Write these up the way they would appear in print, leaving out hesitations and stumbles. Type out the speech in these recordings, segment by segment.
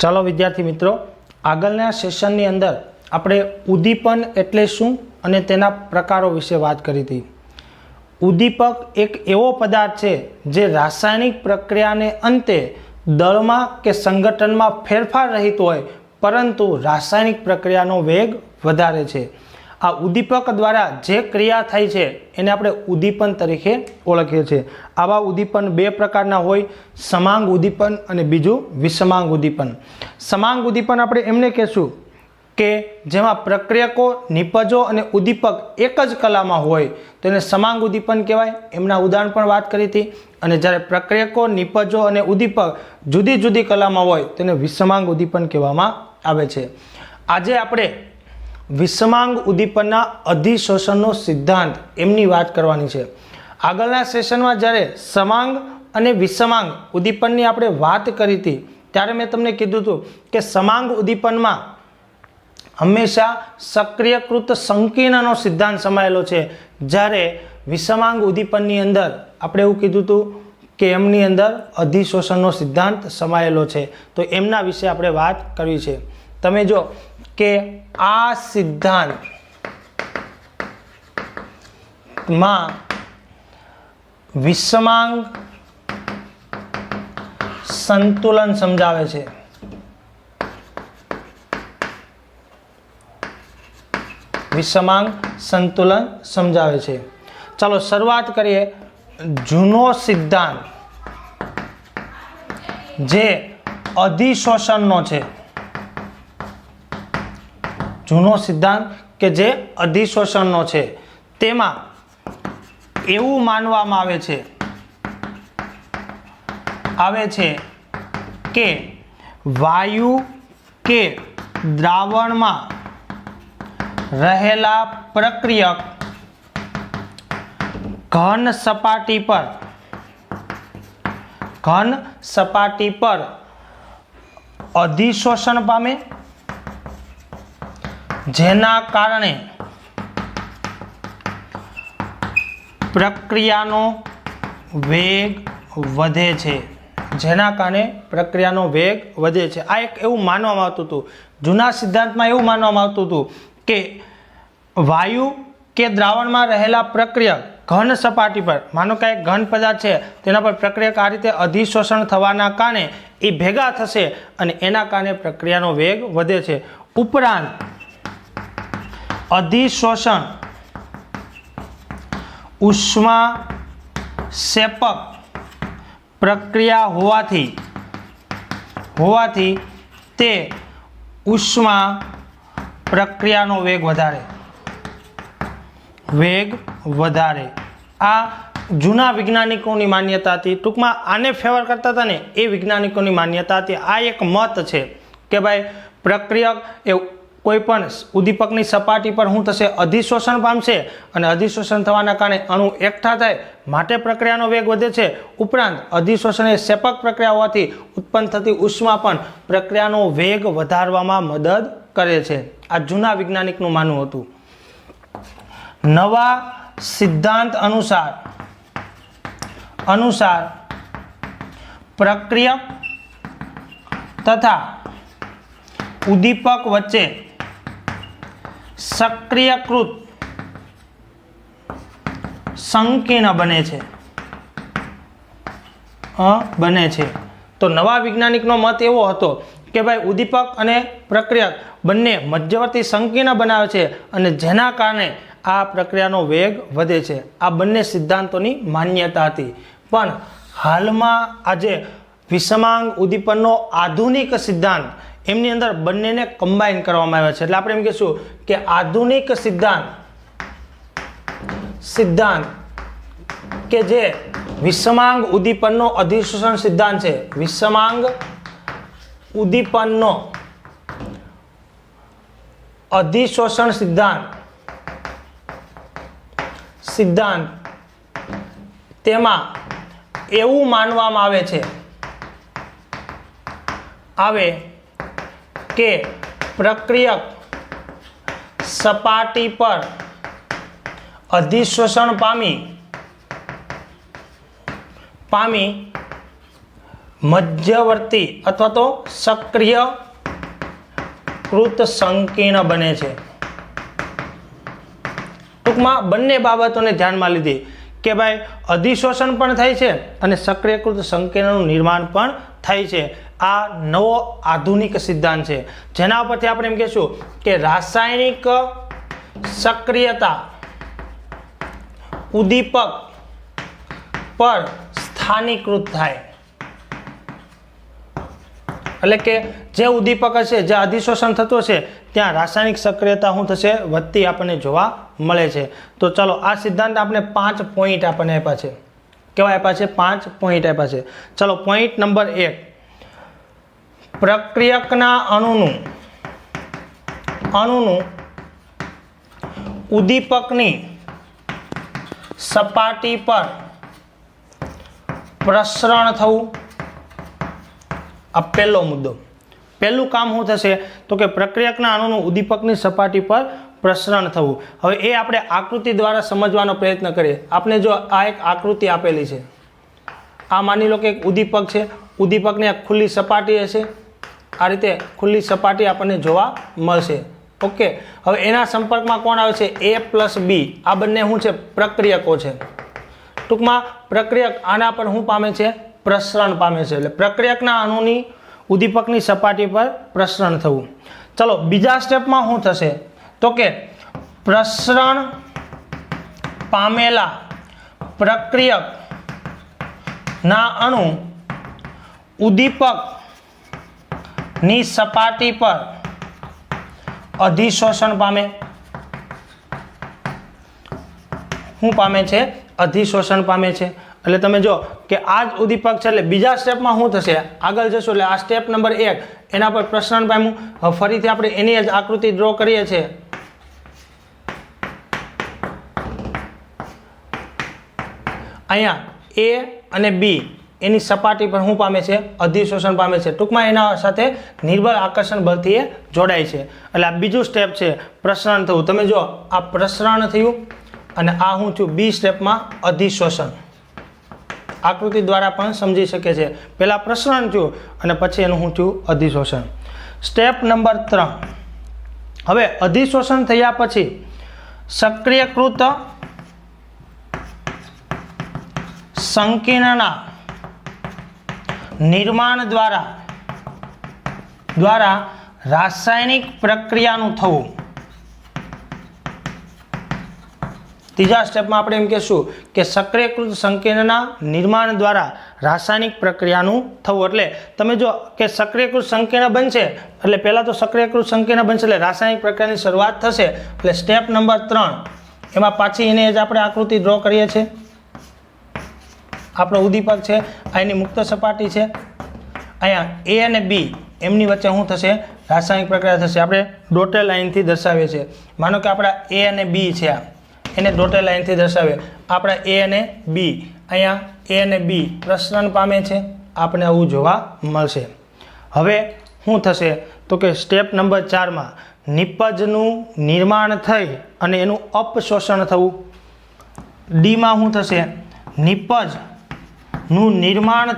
ચાલો વિદ્યાર્થી મિત્રો, આગળના સેશનની અંદર આપણે ઉદ્દીપન એટલે શું અને તેના પ્રકારો વિશે વાત કરી હતી. ઉદ્દીપક એક એવો પદાર્થ છે જે રાસાયણિક પ્રક્રિયાને અંતે દળમાં કે સંગઠનમાં ફેરફાર રહિત હોય પરંતુ રાસાયણિક પ્રક્રિયાનો વેગ વધારે છે. આ ઉદ્દીપક દ્વારા જે ક્રિયા થાય છે એને આપણે ઉદ્દીપન તરીકે ઓળખીએ છીએ. આવા ઉદ્દીપન બે પ્રકારના હોય, સમાંગ ઉદ્દીપન અને બીજું વિષમાંગ ઉદ્દીપન. સમાંગ ઉદ્દીપન આપણે એમને કહેશું કે જેમાં પ્રક્રિયકો, નિપજો અને ઉદ્દીપક એક જ કલામાં હોય તો એને સમાંગ ઉદ્દીપન કહેવાય. એમના ઉદાહરણ પણ વાત કરી હતી. અને જ્યારે પ્રક્રિયકો, નિપજો અને ઉદ્દીપક જુદી જુદી કલામાં હોય તેને વિષમાંગ ઉદ્દીપન કહેવામાં આવે છે. આજે આપણે વિષમાંગ ઉદ્દીપનના અધિશોષણનો સિદ્ધાંત એમની વાત કરવાની છે. આગળના સેશનમાં જ્યારે સમાંગ અને વિષમાંગ ઉદ્દીપનની આપણે વાત કરી હતી ત્યારે મેં તમને કીધું હતું કે સમાંગ ઉદ્દીપનમાં હંમેશા સક્રિયકૃત સંકીર્ણનો સિદ્ધાંત સમાયેલો છે, જ્યારે વિષમાંગ ઉદ્દીપનની અંદર આપણે એવું કીધું હતું કે એમની અંદર અધિશોષણનો સિદ્ધાંત સમાયેલો છે. તો એમના વિશે આપણે વાત કરવી છે. તમે જો કે આ સિદ્ધાંતમાં વિષમાંગ સંતુલન સમજાવે છે. વિષમાંગ સંતુલન સમજાવે છે. ચાલો શરૂઆત કરીએ. જૂનો સિદ્ધાંત જે અધિશોષણનો છે, જૂનો સિદ્ધાંત કે જે અધિશોષણનો છે, તેમાં એવું માનવામાં આવે છે કે વાયુ કે દ્રાવણમાં રહેલા પ્રક્રિયક ઘન સપાટી પર અધિશોષણ પામે, જેના કારણે પ્રક્રિયાનો વેગ વધે છે. આ એક એવું માનવામાં આવતું હતું. જૂના સિદ્ધાંતમાં એવું માનવામાં આવતું હતું કે વાયુ કે દ્રાવણમાં રહેલા પ્રક્રિયક ઘન સપાટી પર, માનો કે એક ઘન પદાર્થ છે તેના પર પ્રક્રિયક આ રીતે અધિશોષણ થવાના કારણે એ ભેગા થશે અને એના કારણે પ્રક્રિયાનો વેગ વધે છે. ઉપરાંત અધિશોષણ ઉષ્મા સેપક પ્રક્રિયા હોવાથી તે ઉષ્મા પ્રક્રિયાનો વેગ વધારે. આ જૂના વૈજ્ઞાનિકોની માન્યતા હતી. ટૂંકમાં આને ફેવર કરતા હતા ને એ વૈજ્ઞાનિકોની માન્યતા હતી. આ એક મત છે કે ભાઈ પ્રક્રિયક એ કોઈ પણ ઉદ્દીપકની સપાટી પર શું થશે, અધિશોષણ પામશે અને અધિશોષણ થવાના કારણે અણુ એકઠા થાય માટે પ્રક્રિયાનો વેગ વધે છે. ઉપરાંત અધિશોષણ એ સેપક પ્રક્રિયા હોવાથી ઉત્પન્ન થતી ઉષ્મા પણ પ્રક્રિયાનો વેગ વધારવામાં મદદ કરે છે. આ જૂના વૈજ્ઞાનિકનું માનવું હતું. નવા સિદ્ધાંત અનુસાર પ્રક્રિયક તથા ઉદ્દીપક વચ્ચે સક્રિયકૃત સંકીર્ણ બને છે. તો નવા વૈજ્ઞાનિકનો મત એવો હતો કે ભાઈ ઉદ્દીપક અને પ્રક્રિયક બંને મધ્યવર્તી સંકીર્ણ બનાવે છે અને જેના કારણે આ પ્રક્રિયાનો વેગ વધે છે. આ બંને સિદ્ધાંતોની માન્યતા હતી. પણ હાલમાં આજે વિષમાંગ ઉદ્દીપનનો આધુનિક સિદ્ધાંત, એમની અંદર બંનેને કમ્બાઈન કરવામાં આવ્યા છે. એટલે આપણે એમ કહીશું કે આધુનિક સિદ્ધાંત કે જે વિષમાંગ ઉદ્દીપનનો અધિશોષણ સિદ્ધાંત છે, વિષમાંગ ઉદ્દીપનનો અધિશોષણ સિદ્ધાંત તેમાં એવું માનવામાં આવે કે પ્રક્રિયક સપાટી પર અધિશોષણ પામી મધ્યવર્તી અથવા તો સક્રિયકૃત સંકીર્ણ બને છે। ટૂંકમાં બંને બાબતોને ધ્યાનમાં લીધી કે ભાઈ અધિશોષણ પણ થાય છે અને સક્રિયકૃત સંકીર્ણનું નિર્માણ પણ થાય છે। આ નવો આધુનિક સિદ્ધાંત છે, જેના પરથી આપણે એમ કહેશું કે રાસાયણિક સક્રિયતા ઉદ્દીપક પર સ્થાનીકૃત થાય, એટલે કે જે ઉદ્દીપક હશે, જે અધિશોષણ થતું હશે ત્યાં રાસાયણિક સક્રિયતા શું થશે? વધતી આપણને જોવા મળે છે। તો ચલો આ સિદ્ધાંત આપણે 5 પોઈન્ટ આપણને આપ્યા છે। કેવા આપ્યા છે? 5 પોઈન્ટ આપ્યા છે। ચલો પોઈન્ટ નંબર 1, પ્રક્રિયકના અણુનું ઉદ્દીપકની સપાટી પર પ્રસરણ થવું। આ પહેલો મુદ્દો। પહેલું કામ શું થશે? તો કે પ્રક્રિયકના અણુનું ઉદ્દીપકની સપાટી પર પ્રસરણ થવું। હવે એ આપણે આકૃતિ દ્વારા સમજવાનો પ્રયત્ન કરીએ। આપણે જો આ એક આકૃતિ આપેલી છે, આ માની લો કે એક ઉદ્દીપક છે, ઉદ્દીપકની એક ખુલ્લી સપાટી હશે, આ રીતે ખુલ્લી સપાટી આપણને જોવા મળશે। ઓકે, હવે એના સંપર્કમાં કોણ આવે છે? A પ્લસ બી, આ બંને શું છે? પ્રક્રિયકો છે। ટૂંકમાં પ્રક્રિયક આના પર શું પામે છે? પ્રસરણ પામે છે। એટલે પ્રક્રિયકના અણુની ઉદ્દીપકની સપાટી પર પ્રસરણ થવું। ચલો બીજા સ્ટેપમાં શું થશે? તો કે પ્રસરણ પામેલા પ્રક્રિયકના અણુ ઉદ્દીપકની સપાટી પર અધિશોષણ પામે। શું પામે છે? અધિશોષણ પામે છે। એટલે તમે જો કે આ જ ઉદ્દીપક છે, એટલે બીજા સ્ટેપમાં શું થશે? આગળ જશો એટલે આ સ્ટેપ નંબર 1 એના પર પ્રસરણ પામ્યું। હવે ફરીથી આપણે એની જ આકૃતિ ડ્રો કરીએ છીએ। અહીંયા A અને B એની સપાટી પર શું પામે છે? અધિશોષણ પામે છે। ટૂંકમાં એના સાથે નિર્બળ આકર્ષણ બળથી એ જોડાય છે। એટલે આ બીજું સ્ટેપ છે પ્રસરણ થવું। તમે જો આ પ્રસરણ થયું અને આ શું થયું? બી સ્ટેપમાં અધિશોષણ। આકૃતિ દ્વારા પણ સમજી શકે છે। પહેલા પ્રસરણ થયું અને પછી એનું શું થયું? અધિશોષણ। સ્ટેપ નંબર 3, હવે અધિશોષણ થયા પછી સક્રિયકૃત સંકીર્ણના નિર્માણ દ્વારા રાસાયણિક પ્રક્રિયાનું થવું। ત્રીજા સ્ટેપમાં આપણે એમ કહેશું કે સક્રિયકૃત સંકીર્ણના નિર્માણ દ્વારા રાસાયણિક પ્રક્રિયાનું થવું। એટલે તમે જો કે સક્રિયકૃત સંકીર્ણ બનશે એટલે પહેલાં તો સક્રિયકૃત સંકીર્ણ બનશે એટલે રાસાયણિક પ્રક્રિયાની શરૂઆત થશે। એટલે સ્ટેપ નંબર 3 એમાં પાછી એને જ આપણે આકૃતિ ડ્રો કરીએ છીએ। આપણો ઉદ્દીપક છે, આ એની મુક્ત સપાટી છે, અહીંયા A અને B એમની વચ્ચે શું થશે? રાસાયણિક પ્રક્રિયા થશે। આપણે ડોટેડ લાઇનથી દર્શાવીએ છીએ। માનો કે આપણા A અને B છે, એને ડોટેડ લાઇનથી દર્શાવીએ। આપણા A અને B, અહીંયા A અને B પ્રસરણ પામે છે, આપણે આવું જોવા મળશે। હવે શું થશે? તો કે સ્ટેપ નંબર 4માં નિપજનું નિર્માણ થઈ અને એનું અપશોષણ થવું। ડીમાં શું થશે? નિપજનું નિર્માણ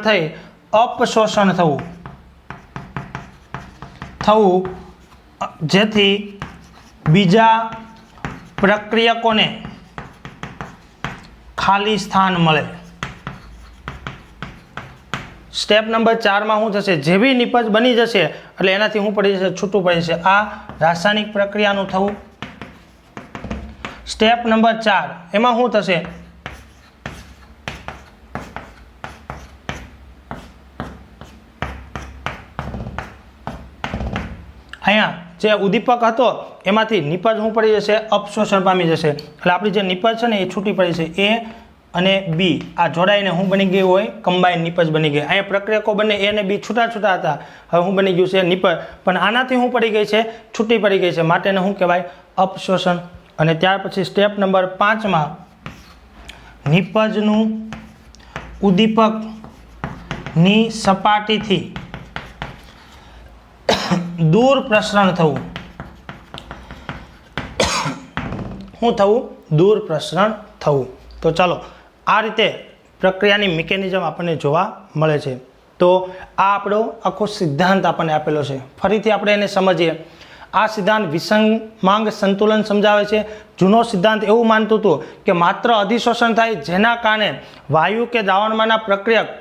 થઈ અપશોષણ થવું જેથી બીજા પ્રક્રિયકોને ખાલી સ્થાન મળે। સ્ટેપ નંબર 4માં શું થશે? જે બી નિપજ બની જશે એટલે એનાથી શું પડી જશે? છૂટું પડી જશે। આ રાસાયણિક પ્રક્રિયાનું થવું। સ્ટેપ નંબર 4 એમાં શું થશે? અહીંયા જે ઉદ્દીપક હતો એમાંથી નિપજ શું પડી જશે? અપશોષણ પામી જશે। એટલે આપણી જે નિપજ છે ને એ છૂટી પડી છે। A અને B આ જોડાઈને શું બની ગયું હોય? કમ્બાઈન નિપજ બની ગઈ। અહીંયા પ્રક્રિયકો બંને A અને B છૂટા છૂટા હતા, હવે શું બની ગયું છે? નિપજ। પણ આનાથી શું પડી ગઈ છે? છૂટી પડી ગઈ છે, માટે શું કહેવાય? અપશોષણ। અને ત્યાર પછી સ્ટેપ નંબર 5માં નિપજનું ઉદ્દીપકની સપાટીથી દૂર પ્રસરણ થવું। શું થવું? દૂર પ્રસરણ થવું। તો ચાલો આ રીતે પ્રક્રિયાની મિકેનિઝમ આપણને જોવા મળે છે. તો આ આપણો આખો સિદ્ધાંત આપણને આપેલો છે. ફરીથી આપણે એને સમજીએ. આ સિદ્ધાંત વિસંગ સંતુલન સમજાવે છે. જૂનો સિદ્ધાંત એવું માનતું હતું કે માત્ર અધિશોષણ થાય, જેના કારણે વાયુ કે દ્રાવણમાંના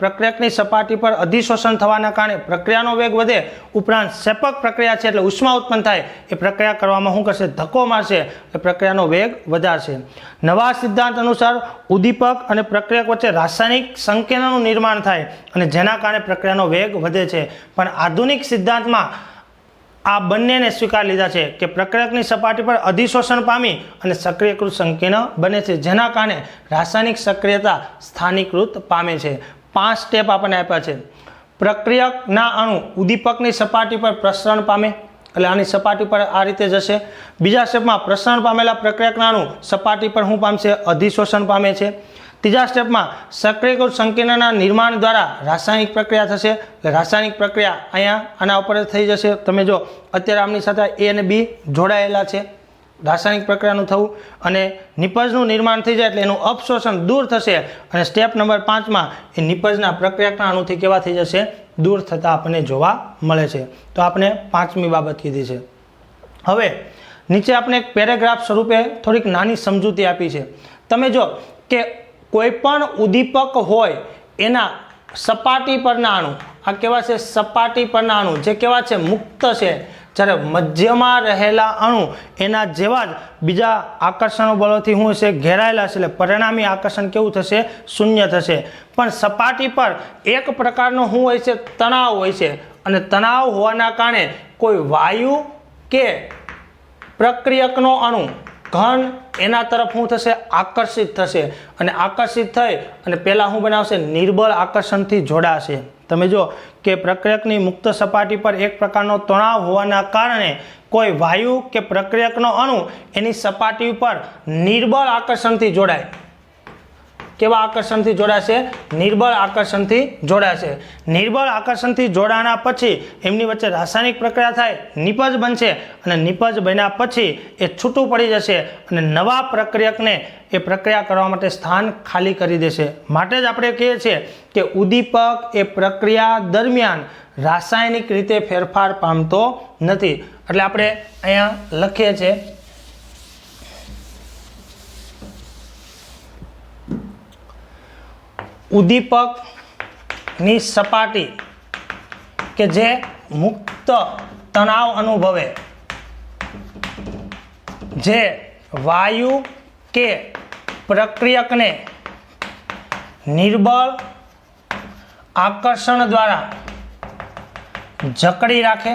પ્રક્રિયકની સપાટી પર અધિશોષણ થવાના કારણે પ્રક્રિયાનો વેગ વધે. ઉપરાંત સેપક પ્રક્રિયા છે એટલે ઉષ્મા ઉત્પન્ન થાય, એ પ્રક્રિયા કરવામાં શું કરશે? ધક્કો મારશે, એટલે પ્રક્રિયાનો વેગ વધારશે. નવા સિદ્ધાંત અનુસાર ઉદ્દીપક અને પ્રક્રિયક વચ્ચે રાસાયણિક સંકેલનનું નિર્માણ થાય અને જેના કારણે પ્રક્રિયાનો વેગ વધે છે. પણ આધુનિક સિદ્ધાંતમાં આ બંનેને સ્વીકાર લીધા છે કે પ્રક્રિયકની સપાટી પર અધિશોષણ પામી અને સક્રિયકૃત સંકીર્ણ બને છે, જેના કારણે રાસાયણિક સક્રિયતા સ્થાનીકૃત પામે છે. 5 સ્ટેપ આપણને આપ્યા છે. પ્રક્રિયકના અણુ ઉદ્દીપકની સપાટી પર પ્રસરણ પામે, એટલે આની સપાટી પર આ રીતે જશે. બીજા સ્ટેપમાં પ્રસરણ પામેલા પ્રક્રિયકના અણુ સપાટી પર શું પામશે? અધિશોષણ પામે છે. ત્રીજા સ્ટેપમાં સક્રિયકૃત સંકીર્ણના નિર્માણ દ્વારા રાસાયણિક પ્રક્રિયા થશે. એટલે રાસાયણિક પ્રક્રિયા અહીંયા આના ઉપર થઈ જશે. તમે જો અત્યારે આમની સાથે A અને B જોડાયેલા છે, રાસાયણિક પ્રક્રિયાનું થવું અને નિપજનું નિર્માણ થઈ જાય એટલે એનું અપશોષણ દૂર થશે. અને સ્ટેપ નંબર 5માં એ નિપજના પ્રક્રિયકના અણુથી કેવા થઈ જશે? દૂર થતા આપણને જોવા મળે છે. તો આપણે 5મી બાબત કીધી છે. હવે નીચે આપણે એક પેરેગ્રાફ સ્વરૂપે થોડીક નાની સમજૂતી આપી છે. તમે જો કે કોઈ પણ ઉદ્દીપક હોય એના સપાટી પરના અણુ, આ કેવા છે? સપાટી પરના અણુ જે કેવા છે? મુક્ત છે. જ્યારે મધ્યમાં રહેલા અણુ એના જેવા જ બીજા આકર્ષણ બળોથી શું છે? ઘેરાયેલા છે. એટલે પરિણામી આકર્ષણ કેવું થશે? શૂન્ય થશે. પણ સપાટી પર એક પ્રકારનો શું હોય છે? તણાવ હોય છે. અને તણાવ હોવાના કારણે કોઈ વાયુ કે પ્રક્રિયકનો અણુ ઘન એના તરફ શું થશે? આકર્ષિત થશે. અને આકર્ષિત થઈ અને પહેલાં શું બનાવશે? નિર્બળ આકર્ષણથી જોડાશે. તમે જો કે પ્રક્રિયકની મુક્ત સપાટી પર એક પ્રકારનો તણાવ હોવાના કારણે કોઈ વાયુ કે પ્રક્રિયકનો અણુ એની સપાટી ઉપર નિર્બળ આકર્ષણથી જોડાય. કેવા આકર્ષણથી જોડાશે? નિર્બળ આકર્ષણથી જોડાશે. નિર્બળ આકર્ષણથી જોડાણા પછી એમની વચ્ચે રાસાયણિક પ્રક્રિયા થાય, નિપજ બનશે અને નિપજ બન્યા પછી એ છૂટું પડી જશે અને નવા પ્રક્રિયકને એ પ્રક્રિયા કરવા માટે સ્થાન ખાલી કરી દેશે. માટે જ આપણે કહીએ છીએ કે ઉદ્દીપક એ પ્રક્રિયા દરમિયાન રાસાયણિક રીતે ફેરફાર પામતો નથી. એટલે આપણે અહીંયા લખીએ છીએ ઉદ્દીપકની સપાટી કે જે મુક્ત તણાવ અનુભવે, જે વાયુ કે પ્રક્રિયકને નિર્બળ આકર્ષણ દ્વારા જકડી રાખે,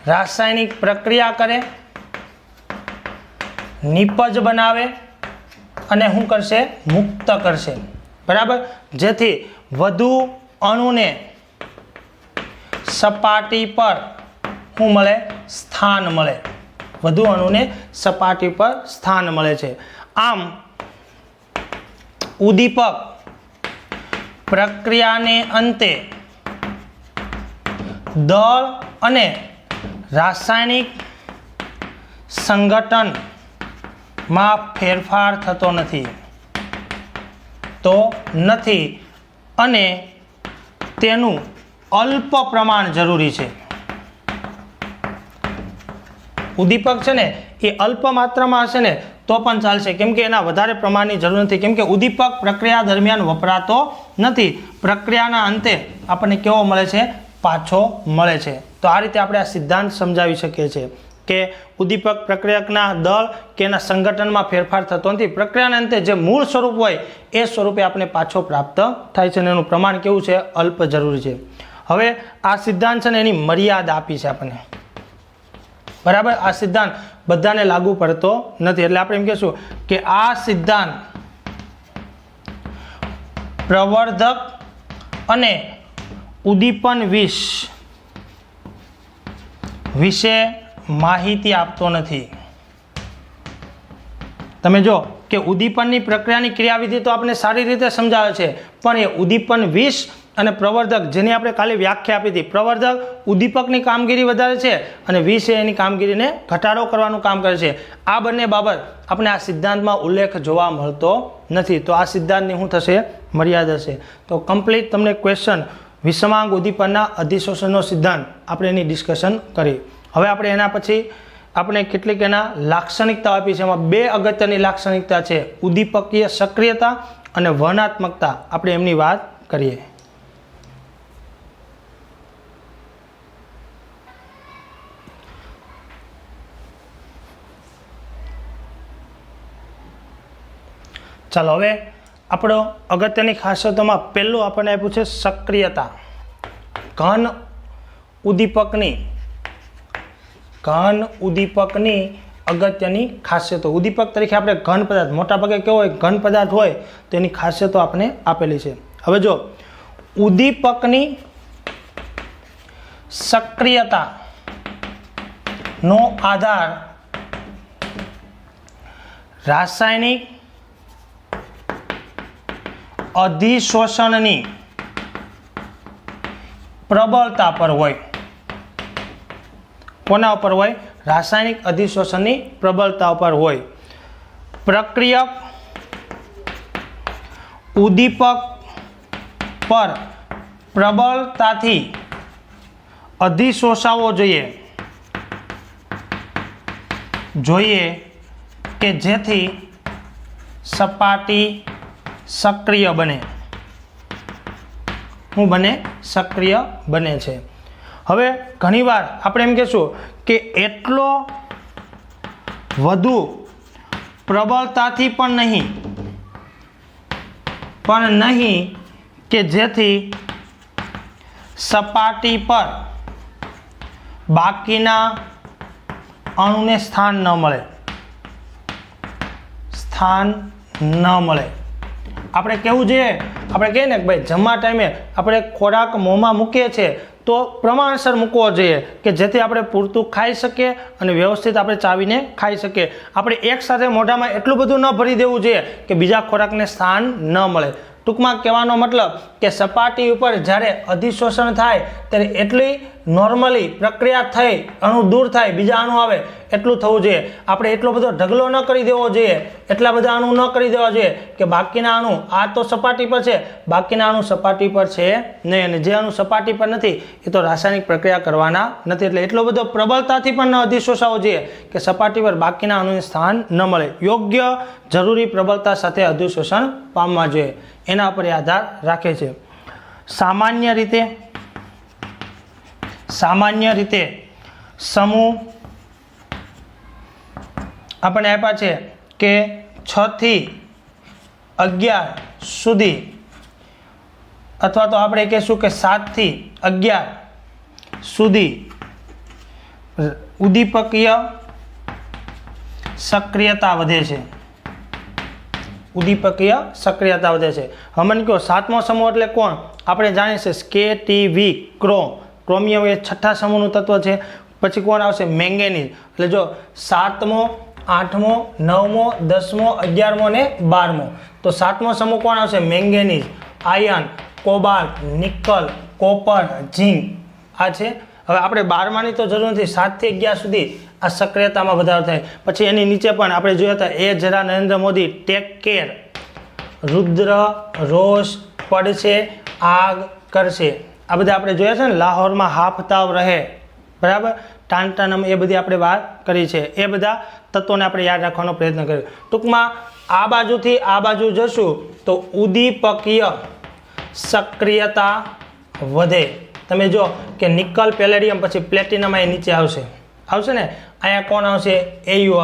રાસાયણિક પ્રક્રિયા કરે, નિપજ બનાવે અને શું કરશે? મુક્ત કરશે. બરાબર. જેથી વધુ અણુને સપાટી પર શું મળે? સ્થાન મળે. વધુ અણુને સપાટી પર સ્થાન મળે છે. આમ ઉદ્દીપક પ્રક્રિયાને અંતે દળ અને રાસાયણિક સંગઠનમાં ફેરફાર થતો નથી અને તેનું અલ્પ પ્રમાણ જરૂરી છે. ઉદ્દીપક છે ને એ અલ્પ માત્રામાં હશે ને તો પણ ચાલશે, કેમ કે એના વધારે પ્રમાણની જરૂર નથી, કેમ કે ઉદ્દીપક પ્રક્રિયા દરમિયાન વપરાતો નથી. પ્રક્રિયાના અંતે આપણને કેવો મળે છે? પાછો મળે છે. તો આ રીતે આપણે આ સિદ્ધાંત સમજાવી શકીએ છીએ કે ઉદ્દીપક પ્રક્રિયકના દળ કે એના સંગઠનમાં ફેરફાર થતો નથી. પ્રક્રિયાના અંતે જે મૂળ સ્વરૂપ હોય એ સ્વરૂપે આપણે પાછો પ્રાપ્ત થાય છે અને એનું પ્રમાણ કેવું છે? અલ્પ જરૂરી છે. હવે આ સિદ્ધાંત છે ને એની મર્યાદા આપી છે આપણને. બરાબર. આ સિદ્ધાંત બધાને લાગુ પડતો નથી. એટલે આપણે એમ કહેશું કે આ સિદ્ધાંત પ્રવર્ધક અને ઉદ્દીપન વિશે માહિતી આપતો નથી. તમે જો કે ઉદ્દીપનની પ્રક્રિયાની ક્રિયાવિધિ તો આપણે સારી રીતે સમજાવે છે, પણ એ ઉદ્દીપન વિષ અને પ્રવર્ધક જેની આપણે કાલે વ્યાખ્યા આપી હતી. પ્રવર્ધક ઉદ્દીપકની કામગીરી વધારે છે અને વિષ એની કામગીરીને ઘટાડો કરવાનું કામ કરે છે. આ બંને બાબત આપણે આ સિદ્ધાંતમાં ઉલ્લેખ જોવા મળતો નથી. તો આ સિદ્ધાંતની શું થશે? મર્યાદા છે. તો કમ્પ્લીટ તમને ક્વેશ્ચન વિષમાંગ ઉદ્દીપનના અધિશોષણનો સિદ્ધાંત આપણે એની ડિસ્કશન કરી. હવે આપણે એના પછી આપણે કેટલીક એના લાક્ષણિકતા આપી છે. એમાં 2 અગત્યની લાક્ષણિકતા છે, ઉદ્દીપકીય સક્રિયતા અને વર્ણનાત્મકતા. આપણે એમની વાત કરીએ. ચાલો હવે આપણો અગત્યની ખાસિયતોમાં પહેલું આપણને આપ્યું છે સક્રિયતા. ઘન ઉદ્દીપકની અગત્યની ખાસિયતો. ઉદ્દીપક તરીકે આપણે ઘન પદાર્થ, મોટા ભાગે કેવો હોય ઘન પદાર્થ હોય તો એની ખાસિયતો આપણે આપેલી છે. હવે જો ઉદ્દીપકની સક્રિયતાનો આધાર રાસાયણિક અધિશોષણની પ્રબળતા પર હોય. કોના ઉપર હોય? રાસાયણિક અધિશોષણની પ્રબળતા પર હોય. પ્રક્રિયક ઉદ્દીપક પર પ્રબળતાથી અધિશોષાવો જોઈએ કે જેથી સપાટી સક્રિય બને. શું બને? સક્રિય બને છે. હવે ઘણીવાર આપણે એમ કહેશું કે એટલો વધુ પ્રબળતાથી પણ નહીં કે જેથી સપાટી પર બાકીના અણુને સ્થાન ન મળે. આપણે કહેવું જોઈએ, આપણે કહીએ ને કે ભાઈ જમવા ટાઈમે આપણે ખોરાક મોંમાં મૂકીએ છીએ તો પ્રમાણસર મૂકવો જોઈએ કે જેથી આપણે પૂરતું ખાઈ શકીએ અને વ્યવસ્થિત આપણે ચાવીને ખાઈ શકીએ. આપણે એકસાથે મોઢામાં એટલું બધું ન ભરી દેવું જોઈએ કે બીજા ખોરાકને સ્થાન ન મળે. ટૂંકમાં કહેવાનો મતલબ કે સપાટી ઉપર જ્યારે અધિશોષણ થાય ત્યારે એટલી નોર્મલી પ્રક્રિયા થઈ અણુ દૂર થાય, બીજા અણુ આવે એટલું થવું જોઈએ. આપણે એટલો બધો ઢગલો ન કરી દેવો જોઈએ, એટલા બધા અણુ ન કરી દેવા જોઈએ કે બાકીના અણુ આ તો સપાટી પર છે, બાકીના અણુ સપાટી પર છે નહીં, અને જે અણુ સપાટી પર નથી એ તો રાસાયણિક પ્રક્રિયા કરવાના નથી. એટલે એટલો બધો પ્રબળતાથી પણ ન અધિશોષાવો જોઈએ કે સપાટી પર બાકીના અણુને સ્થાન ન મળે. યોગ્ય જરૂરી પ્રબળતા સાથે અધિશોષણ પામવા જોઈએ, એના પર આધાર રાખે છે. સામાન્ય રીતે સમૂહ આપણે આપ્યા છે કે 6 થી 11 સુધી, અથવા તો આપણે કહીશું કે 7 થી 11 સુધી ઉદ્દીપકીય સક્રિયતા વધે છે. ઉદ્દીપકીય સક્રિયતા વધે છે. હમણાં કહો 7મો સમૂહ એટલે કોણ? આપણે જાણીએ છીએ KTV, ક્રોમિયમ એ 6થા સમૂહનું તત્વ છે. પછી કોણ આવશે? મેંગેનીઝ. એટલે જો 7મો, 8મો, 9મો, 10મો, 11મો ને 12મો. તો 7મો સમૂહ કોણ આવશે? Manganese, iron, cobalt, nickel, copper, zinc. આ છે. હવે આપણે 12માની તો જરૂર નથી, 7 થી 11 સુધી આ સક્રિયતામાં વધારો થાય. પછી એની નીચે પણ આપણે જોયા હતા એ જરા નરેન્દ્ર મોદી, ટેક કેર, રુદ્ર, રોષ, પડશે, આગ કરશે. આ બધા આપણે જોયા છે ને. લાહોરમાં હાફતાવ રહે, બરાબર, ટાંટાનમ, એ બધી આપણે વાત કરી છે. એ બધા તત્વોને આપણે યાદ રાખવાનો પ્રયત્ન કર્યો. ટૂંકમાં આ બાજુથી આ બાજુ જશું તો ઉદ્દીપકીય સક્રિયતા વધે. તમે જો કે નિકલ, પેલેડિયમ, પછી પ્લેટિનમ અહીં નીચે આવશે ને. અહીંયા કોણ આવશે? AU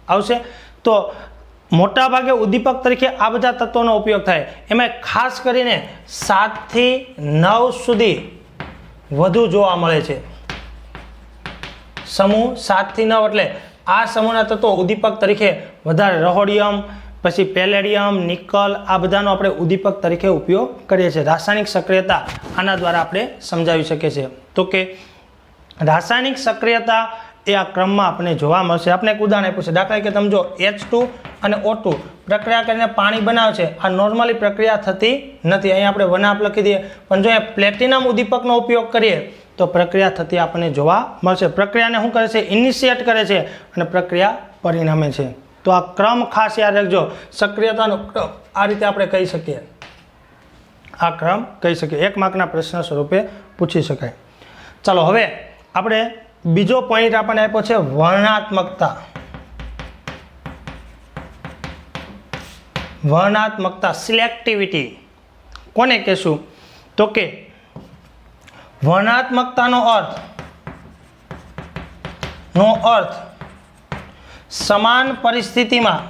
આવશે. તો મોટા ભાગે ઉદ્દીપક તરીકે આ બધા તત્વોનો ઉપયોગ થાય. એમાં ખાસ કરીને 7 થી 9 સુધી વધુ જોવા મળે છે. સમૂહ 7 થી 9 એટલે આ સમૂહના તત્વો ઉદ્દીપક તરીકે વધારે. રહોડિયમ, પછી પેલેડિયમ, નિકલ, આ બધાનો આપણે ઉદ્દીપક તરીકે ઉપયોગ કરીએ છીએ. રાસાયણિક સક્રિયતા આના દ્વારા આપણે સમજાવી શકીએ છીએ. તો કે રાસાયણિક સક્રિયતા એ આ ક્રમમાં આપણે જોવા મળશે. આપણે એક ઉદાહરણ આપ્યું છે. દાખલા તરીકે તમે જો H2 અને O2 પ્રક્રિયા કરીને પાણી બનાવે છે. આ નોર્મલી પ્રક્રિયા થતી નથી. અહીંયા આપણે વનાપ લખી દઈએ, પણ જો એ પ્લેટિનમ ઉદ્દીપકનો ઉપયોગ કરીએ તો પ્રક્રિયા થતી આપણને જોવા મળશે. પ્રક્રિયાને શું કરે છે? ઇનિશિએટ કરે છે અને પ્રક્રિયા પરિણમે છે. તો આ ક્રમ ખાસ યાદ રાખજો. સક્રિયતાનો ક્રમ આ રીતે આપણે કહી શકીએ. આ ક્રમ કહી શકીએ. 1 માર્કના પ્રશ્ન સ્વરૂપે પૂછી શકાય. ચાલો હવે આપણે બીજો પોઈન્ટ આપણને આપ્યો છે વર્ણનાત્મકતા. વર્ણનાત્મકતા, સિલેક્ટિવિટી કોને કહેશું? તો કે વર્ણનાત્મકતાનો અર્થ સમાન પરિસ્થિતિમાં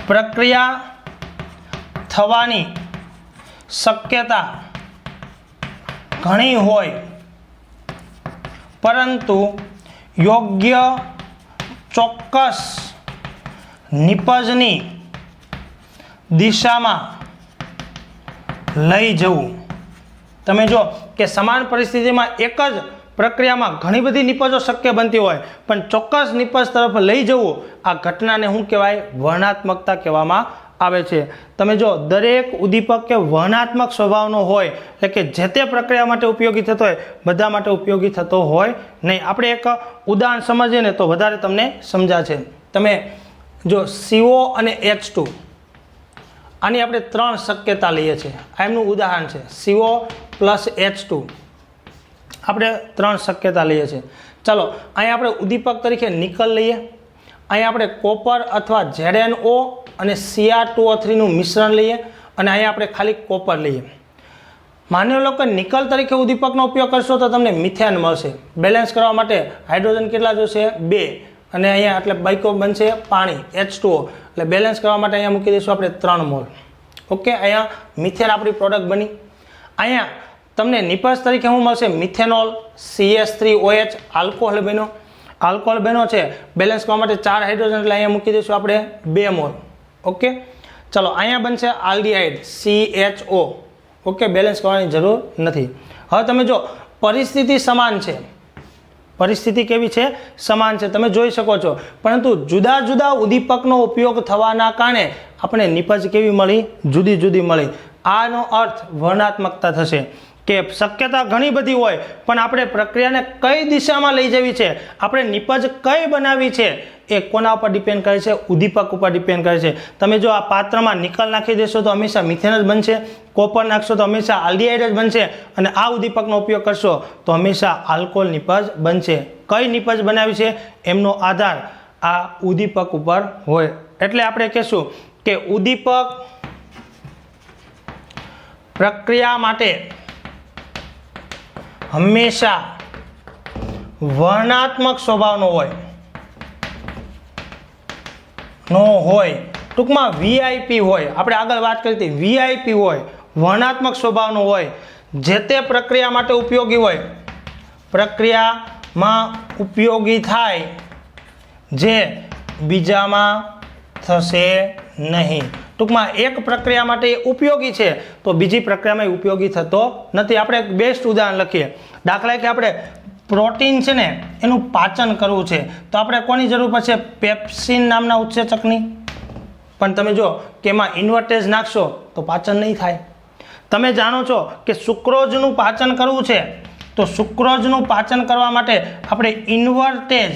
પ્રક્રિયા થવાની શક્યતા ઘણી હોય પરંતુ યોગ્ય ચોક્કસ નિપજની દિશામાં લઈ જવું. તમે જો કે સમાન પરિસ્થિતિમાં એક જ પ્રક્રિયામાં ઘણી બધી નિપજો શક્ય બનતી હોય, પણ ચોક્કસ નિપજ તરફ લઈ જવું, આ ઘટનાને શું કહેવાય? વર્ણનાત્મકતા કહેવામાં આવે છે. તમે જો દરેક ઉદ્દીપક કે વર્ણનાત્મક સ્વભાવનો હોય, એટલે કે જે તે પ્રક્રિયા માટે ઉપયોગી થતો હોય, બધા માટે ઉપયોગી થતો હોય નહીં. આપણે એક ઉદાહરણ સમજીએ ને તો વધારે તમને સમજાશે. તમે જો CO અને H2, આની આપણે 3 શક્યતા લઈએ છીએ. આ એમનું ઉદાહરણ છે. CO પ્લસ H2 આપણે 3 શક્યતા લઈએ છીએ. ચાલો અહીંયા આપણે ઉદ્દીપક તરીકે નિકલ લઈએ. અહીંયા આપણે કોપર અથવા ZnO અને Cr2O3 નું મિશ્રણ લઈએ અને અહીંયા આપણે ખાલી કોપર લઈએ. માની લો કે નિકલ તરીકે ઉદ્દીપકનો ઉપયોગ કરશો તો તમને મિથેન મળશે. બેલેન્સ કરવા માટે હાઇડ્રોજન કેટલા જોશે? 2, અને અહીંયા એટલે બાયકો બનશે પાણી H2O, એટલે બેલેન્સ કરવા માટે અહીંયા મૂકી દઈશું આપણે 3 મોલ. ઓકે, અહીંયા મિથેન આપણી પ્રોડક્ટ બની. અહીંયા તમને નિપજ તરીકે શું મળશે? મિથેનોલ, CH3OH, આલ્કોહોલ બન્યો. આલ્કોહોલ બન્યો છે, બેલેન્સ કરવા માટે 4 હાઇડ્રોજન, એટલે અહીંયા મૂકી દઈશું આપણે 2 મોલ. ઓકે, ચલો અહીંયા બનશે આલ્ડીહાઇડ CHO. ઓકે, બેલેન્સ કરવાની જરૂર નથી. હવે તમે જો પરિસ્થિતિ સમાન છે. પરિસ્થિતિ કેવી છે? સમાન છે. તમે જોઈ શકો છો, પરંતુ જુદા જુદા ઉદ્દીપકનો ઉપયોગ થવાના કારણે આપણે નિપજ કેવી મળી? જુદી જુદી મળી. આનો અર્થ વર્ણનાત્મકતા થશે કે શક્યતા ઘણી બધી હોય, પણ આપણે પ્રક્રિયાને કઈ દિશામાં લઈ જવી છે, આપણે નિપજ કઈ બનાવી છે, એ કોના ઉપર ડિપેન્ડ કરે છે? ઉદ્દીપક ઉપર ડિપેન્ડ કરે છે. તમે જો આ પાત્રમાં નિકલ નાખી દેશો તો હંમેશા મિથેન જ બનશે, કોપર નાખશો તો હંમેશા આલ્ડીહાઇડ જ બનશે, અને આ ઉદ્દીપકનો ઉપયોગ કરશો તો હંમેશા આલ્કોહોલ નિપજ બનશે. કઈ નિપજ બનાવી છે એમનો આધાર આ ઉદ્દીપક ઉપર હોય. એટલે આપણે કહેશું કે ઉદ્દીપક પ્રક્રિયા માટે હંમેશા વર્ણનાત્મક સ્વભાવનો હોય. ટૂંકમાં VIP હોય. આપણે આગળ વાત કરી હતી, VIP હોય, વર્ણનાત્મક સ્વભાવનો હોય, જે તે પ્રક્રિયા માટે ઉપયોગી હોય, પ્રક્રિયામાં ઉપયોગી થાય, જે બીજામાં થશે નહીં. ટૂંકમાં એક પ્રક્રિયા માટે ઉપયોગી છે તો બીજી પ્રક્રિયામાં ઉપયોગી થતો નથી. આપણે એક બેસ્ટ ઉદાહરણ લખીએ. દાખલા કે આપણે પ્રોટીન છે ને એનું પાચન કરવું છે, તો આપણે કોની જરૂર પડશે? પેપ્સિન નામના ઉત્સેચકની. પણ તમે જો કે એમાં ઇન્વર્ટેજ નાખશો તો પાચન નહીં થાય. તમે જાણો છો કે સુક્રોઝનું પાચન કરવું છે, તો સુક્રોઝનું પાચન કરવા માટે આપણે ઇન્વર્ટેજ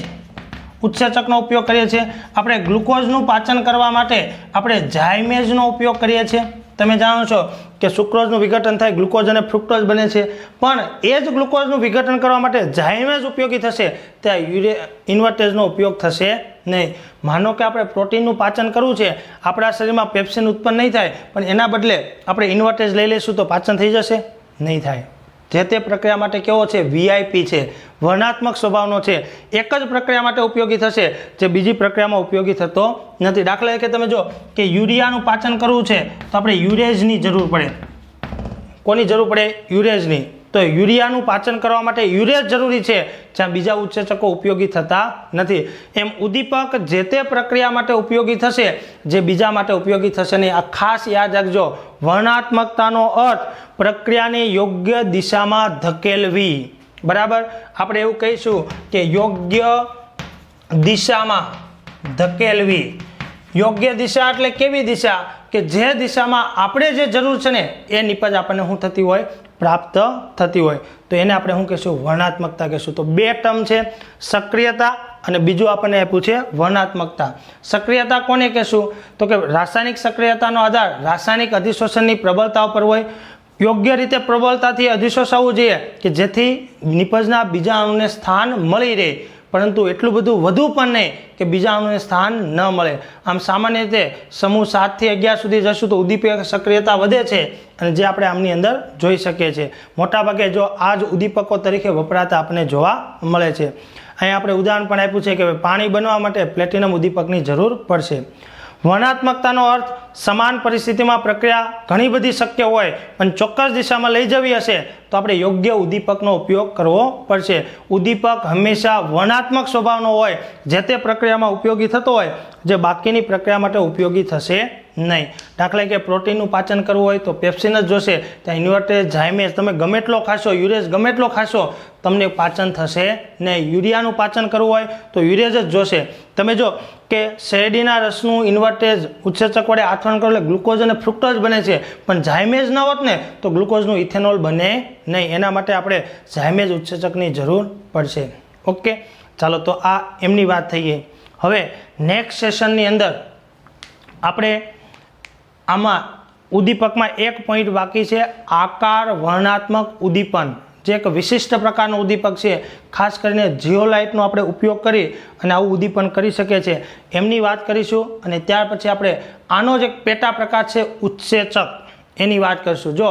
ઉત્સેચકનો ઉપયોગ કરીએ છીએ. આપણે ગ્લુકોઝનું પાચન કરવા માટે આપણે ઝાયમેઝનો ઉપયોગ કરીએ છીએ. તમે જાણો છો કે સુક્રોઝનું વિઘટન થાય, ગ્લુકોઝ અને ફ્રુક્ટોઝ બને છે, પણ એ જ ગ્લુકોઝનું વિઘટન કરવા માટે ઝાયમેઝ ઉપયોગી થશે, ત્યાં ઇન્વર્ટેજનો ઉપયોગ થશે નહીં. માનો કે આપણે પ્રોટીનનું પાચન કરવું છે, આપણા શરીરમાં પેપ્સિન ઉત્પન્ન નહીં થાય, પણ એના બદલે આપણે ઇન્વર્ટેજ લઈ લઈશું તો પાચન થઈ જશે? નહીં થાય. જે તે પ્રક્રિયા માટે કેવો છે? VIP છે, વર્ણનાત્મક સ્વભાવનો છે. એક જ પ્રક્રિયા માટે ઉપયોગી થશે, જે બીજી પ્રક્રિયામાં ઉપયોગી થતો નથી. દાખલા તરીકે તમે જો કે યુરિયાનું પાચન કરવું છે તો આપણે યુરેઝની જરૂર પડે. કોની જરૂર પડે? યુરેઝની. તો યુરિયાનું પાચન કરવા માટે યુરિયા જરૂરી છે જ્યાં બીજા ઉત્સેચકો ઉપયોગી થતા નથી. એમ ઉદ્દીપક જે તે પ્રક્રિયા માટે ઉપયોગી થશે જે બીજા માટે ઉપયોગી થશે નહીં. આ ખાસ યાદ રાખજો. વર્ણનાત્મકતાનો અર્થ પ્રક્રિયાને યોગ્ય દિશામાં ધકેલવી. બરાબર, આપણે એવું કહીશું કે યોગ્ય દિશામાં ધકેલવી. યોગ્ય દિશા એટલે કેવી દિશા કે જે દિશામાં આપણે જે જરૂર છે ને એ નિપજ આપણને શું થતી હોય, પ્રાપ્ત થતી હોય. તો એને આપણે શું કહીશું, વર્ણનાત્મકતા કહીશું. તો બે ટર્મ છે, સક્રિયતા અને બીજું આપણને આપ્યું છે વર્ણનાત્મકતા. સક્રિયતા કોને કહેશું તો કે રાસાયણિક સક્રિયતાનો આધાર રાસાયણિક અધિશોષણની પ્રબળતા ઉપર હોય. યોગ્ય રીતે પ્રબળતાથી અધિશોષાવવું જોઈએ કે જેથી નિપજના બીજા અણુને સ્થાન મળી રહે, પરંતુ એટલું બધું વધુ પણ નહીં કે બીજા અણુને સ્થાન ન મળે. આમ સામાન્ય રીતે સમૂહ 7 થી 11 સુધી જશું તો ઉદ્દીપક સક્રિયતા વધે છે અને જે આપણે આમની અંદર જોઈ શકીએ છીએ. મોટાભાગે જો આ જ ઉદ્દીપકો તરીકે વપરાતા આપણને જોવા મળે છે. અહીં આપણે ઉદાહરણ પણ આપ્યું છે કે પાણી બનવા માટે પ્લેટિનમ ઉદ્દીપકની જરૂર પડશે. વર્ણનાત્મકતાનો અર્થ સમાન પરિસ્થિતિમાં પ્રક્રિયા ઘણી બધી શક્ય હોય પણ ચોક્કસ દિશામાં લઈ જવી હશે તો આપણે યોગ્ય ઉદ્દીપકનો ઉપયોગ કરવો પડશે. ઉદ્દીપક હંમેશા વર્ણનાત્મક સ્વભાવનો હોય, જે તે પ્રક્રિયામાં ઉપયોગી થતો હોય જે બાકીની પ્રક્રિયા માટે ઉપયોગી થશે નહીં. દાખલા કે પ્રોટીનનું પાચન કરવું હોય તો પેપ્સિન જ જોશે. ત્યાં ઇન્વર્ટેજ, ઝાયમેજ તમે ગમે એટલો ખાશો, યુરેજ ગમે એટલો ખાશો, તમને પાચન થશે નહીં. યુરિયાનું પાચન કરવું હોય તો યુરેજ જ જોશે. તમે જો કે શેરડીના રસનું ઇન્વર્ટેજ ઉત્સેચક વડે આથવણ કરો એટલે ગ્લુકોઝ અને ફ્રુક્ટોઝ બને છે, પણ ઝાયમેજ ન હોત ને તો ગ્લુકોઝનું ઇથેનોલ બને નહીં. એના માટે આપણે ઝાયમેજ ઉત્સેચકની જરૂર પડશે. ઓકે, ચાલો તો આ એમની વાત થઈ ગઈ. હવે નેક્સ્ટ સેશનની અંદર આપણે આમાં ઉદ્દીપકમાં એક પોઈન્ટ બાકી છે, આકાર વર્ણનાત્મક ઉદ્દીપન, જે એક વિશિષ્ટ પ્રકારનું ઉદ્દીપક છે. ખાસ કરીને જીઓલાઇટનો આપણે ઉપયોગ કરી અને આવું ઉદ્દીપન કરી શકીએ છીએ એમની વાત કરીશું. અને ત્યાર પછી આપણે આનો જ એક પેટા પ્રકાર છે ઉત્સેચક, એની વાત કરીશું. જો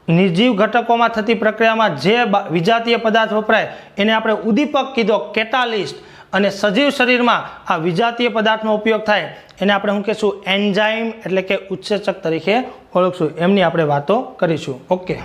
નિર્જીવ ઘટકોમાં થતી પ્રક્રિયામાં જે વિજાતીય પદાર્થ વપરાય એને આપણે ઉદ્દીપક કીધો, કેટાલિસ્ટ. અને સજીવ શરીરમાં આ વિજાતીય પદાર્થનો ઉપયોગ થાય એને આપણે શું કહીશું, એન્ઝાઇમ એટલે કે ઉત્સેચક તરીકે ઓળખશું. એમની આપણે વાતો કરીશું. ઓકે.